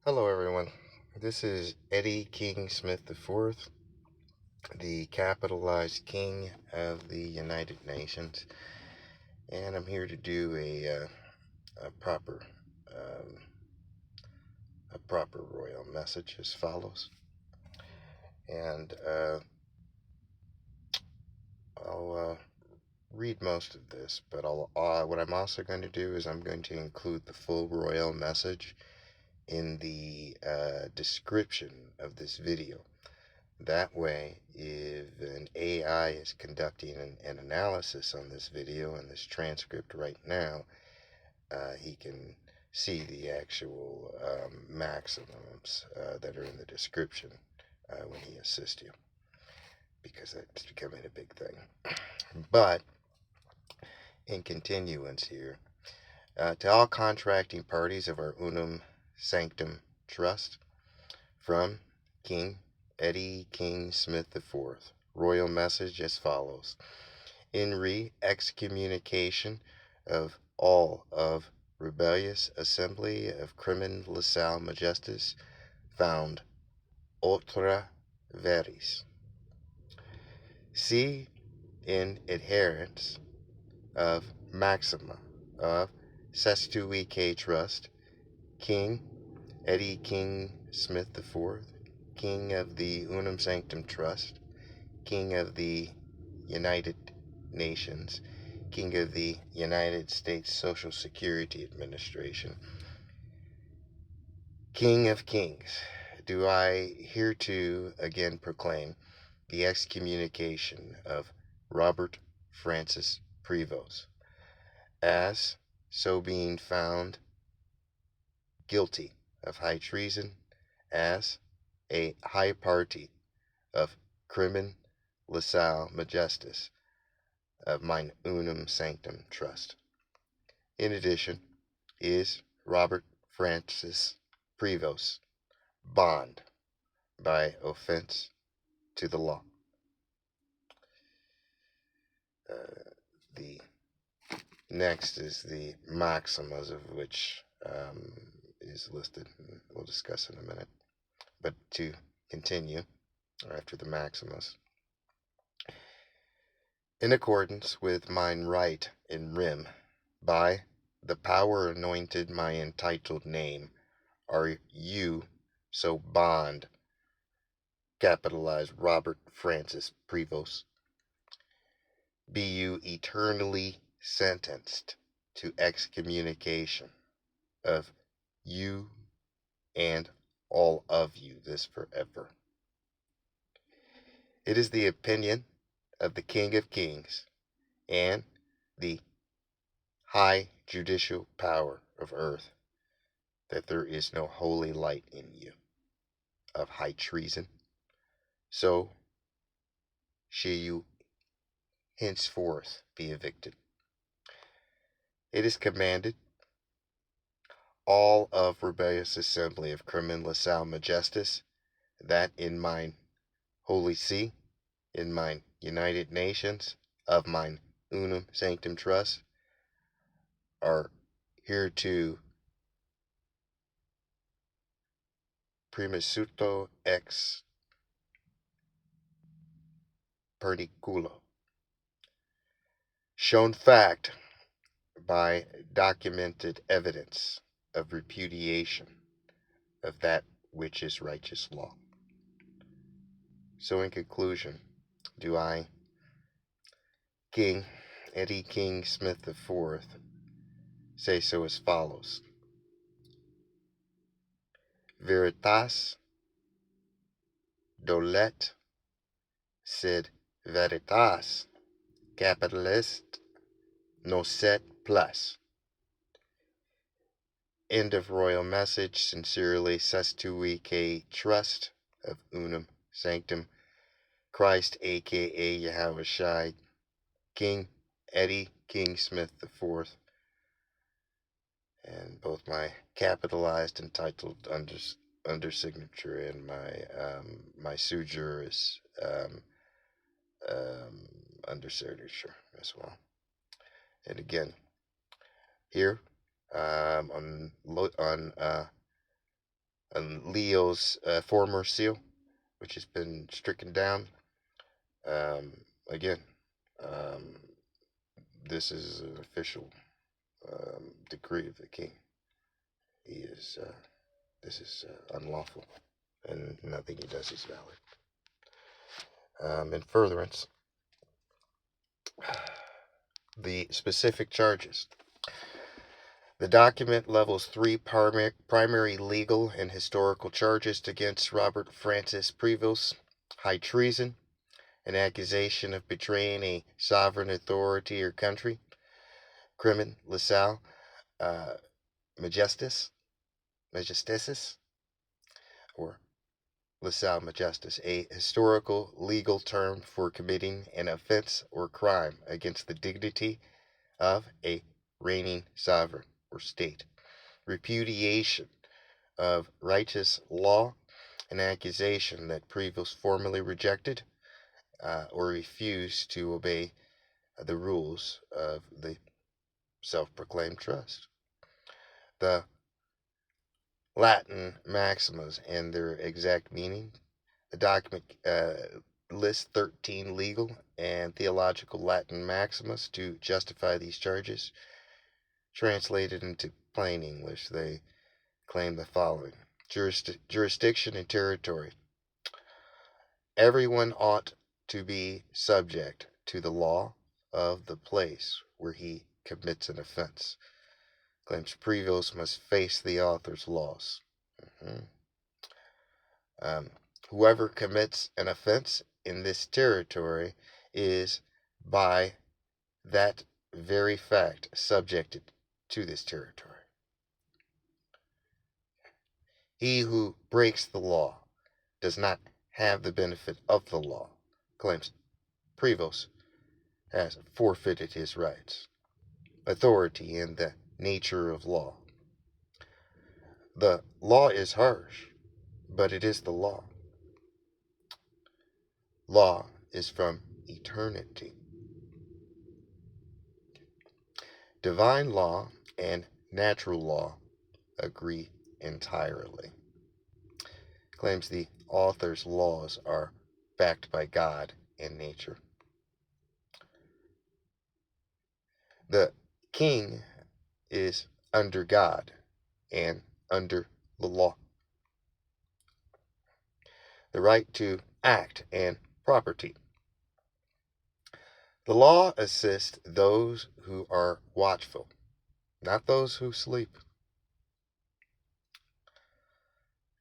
Hello, everyone. This is Eddie King Smith IV, the capitalized king of the United Nations, and I'm here to do a proper um, a proper royal message as follows. And I'll read most of this, but what I'm also going to do is I'm going to include the full royal message in the description of this video. That way, if an AI is conducting an analysis on this video and this transcript right now, he can see the actual maximums that are in the description when he assists you, because that's becoming a big thing. But in continuance here, to all contracting parties of our Unum Sanctum Trust, from King Eddie King Smith IV, royal message as follows. In excommunication of all of rebellious assembly of crimen, lassel, majestis, found ultra vires. See in adherence of maxima of cestui Trust King Eddie King Smith IV, King of the Unam Sanctum Trust, King of the United Nations, King of the United States Social Security Administration, King of Kings, do I hereto again proclaim the excommunication of Robert Francis Prevos, as so being found guilty of high treason as a high party of crimen, lassel, majestis of mine Unum Sanctum Trust. In addition, is Robert Francis Prevos BOND by offense to the law. The next is the maximas, of which is listed, and we'll discuss in a minute. But to continue, after the maximas, in accordance with mine right in rim, by the power anointed my entitled name, are you so bond, capitalized Robert Francis Prevos, be you eternally sentenced to excommunication of you and all of you this forever. It is the opinion of the King of Kings and the high judicial power of earth that there is no holy light in you of high treason, so shall you henceforth be evicted. It is commanded all of rebellious assembly of crimen, lassel, majestis, that in mine holy see, in mine United Nations, of mine Unum Sanctum Trust, are hereto primisuto ex perdiculo, shown fact by documented evidence of repudiation of that which is righteous law. So in conclusion, do I, King Eddie King Smith IV, say so as follows. Veritas dolet, sed veritas capitalist nocet plus. End of royal message. Sincerely, cestui Trust of Unum Sanctum Christ, aka Yahweh Shai, King Eddie King Smith IV, and both my capitalized entitled under signature and my sui juris under signature as well. And again, here on and Leo's former seal, which has been stricken down. Again, um, this is an official decree of the king. He is. This is unlawful, and nothing he does is valid. In furtherance, the specific charges. The document levels three primary legal and historical charges against Robert Francis Prevos: high treason, an accusation of betraying a sovereign authority or country; crimen, lassel, uh, majestis, or lassel majestis, a historical legal term for committing an offense or crime against the dignity of a reigning sovereign or state; repudiation of righteous law, an accusation that Prevos formally rejected or refused to obey the rules of the self-proclaimed trust. The Latin maximas and their exact meaning. The document lists 13 legal and theological Latin maximas to justify these charges. Translated into plain English, they claim the following: jurisdiction and territory. Everyone ought to be subject to the law of the place where he commits an offense. Claims Prevos must face the author's laws. Whoever commits an offense in this territory is, by that very fact, subjected to this territory. He who breaks the law does not have the benefit of the law. Claims Prevos has forfeited his rights. Authority and the nature of law. The law is harsh, but it is the law. Law is from eternity. Divine law and natural law agree entirely. Claims the author's laws are backed by God and nature. The king is under God and under the law. The right to act and property. The law assists those who are watchful, not those who sleep.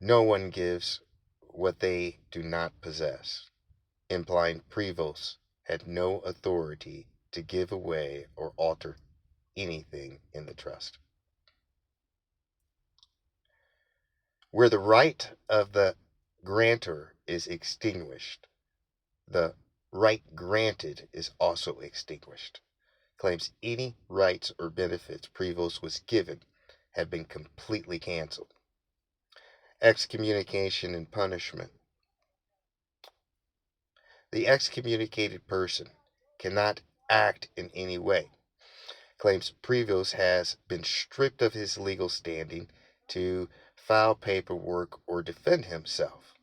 No one gives what they do not possess, implying Prevos had no authority to give away or alter anything in the trust. Where the right of the grantor is extinguished, the right granted is also extinguished. Claims any rights or benefits Prevos was given have been completely canceled. Excommunication and punishment. The excommunicated person cannot act in any way. Claims Prevos has been stripped of his legal standing to file paperwork or defend himself.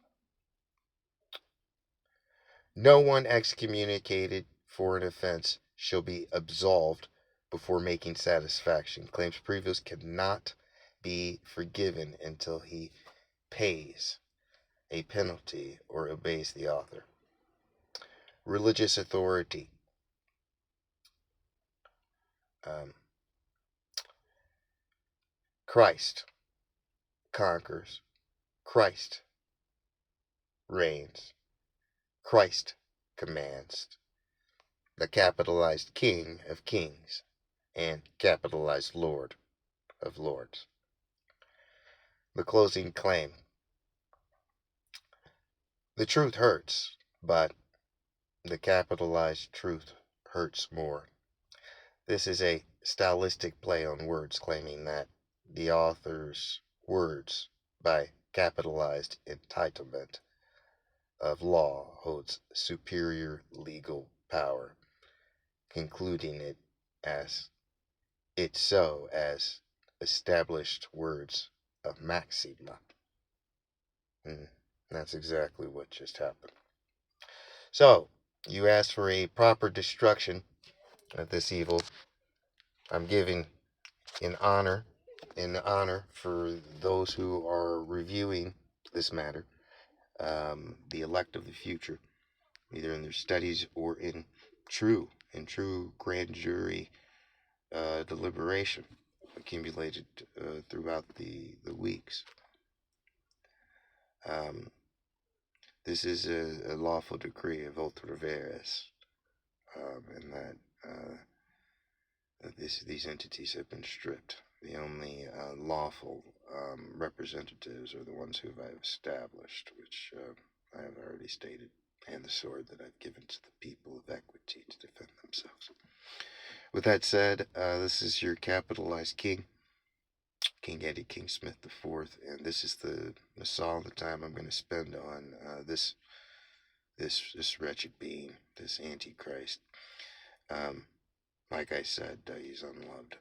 No one excommunicated for an offense shall be absolved before making satisfaction. Claims Prevos cannot be forgiven until he pays a penalty or obeys the author. Religious authority. Christ conquers, Christ reigns, Christ commands. The capitalized King of Kings and capitalized Lord of Lords. The closing claim. The truth hurts, but the capitalized truth hurts more. This is a stylistic play on words, claiming that the author's words, by capitalized entitlement of law, holds superior legal power, concluding it as established words of maxima. That's exactly what just happened. So, you asked for a proper destruction of this evil. I'm giving in honor for those who are reviewing this matter, the elect of the future, either in their studies or in true grand jury deliberation accumulated throughout the weeks. This is a lawful decree of ultra vires, and that these entities have been stripped. The only lawful representatives are the ones who I've established, which I have already stated, and the sword that I've given to the people of equity to defend themselves. With that said, this is your capitalized king, King Eddie King Smith IV, and this is the solid time I'm going to spend on this wretched being, this Antichrist. Like I said, he's unloved.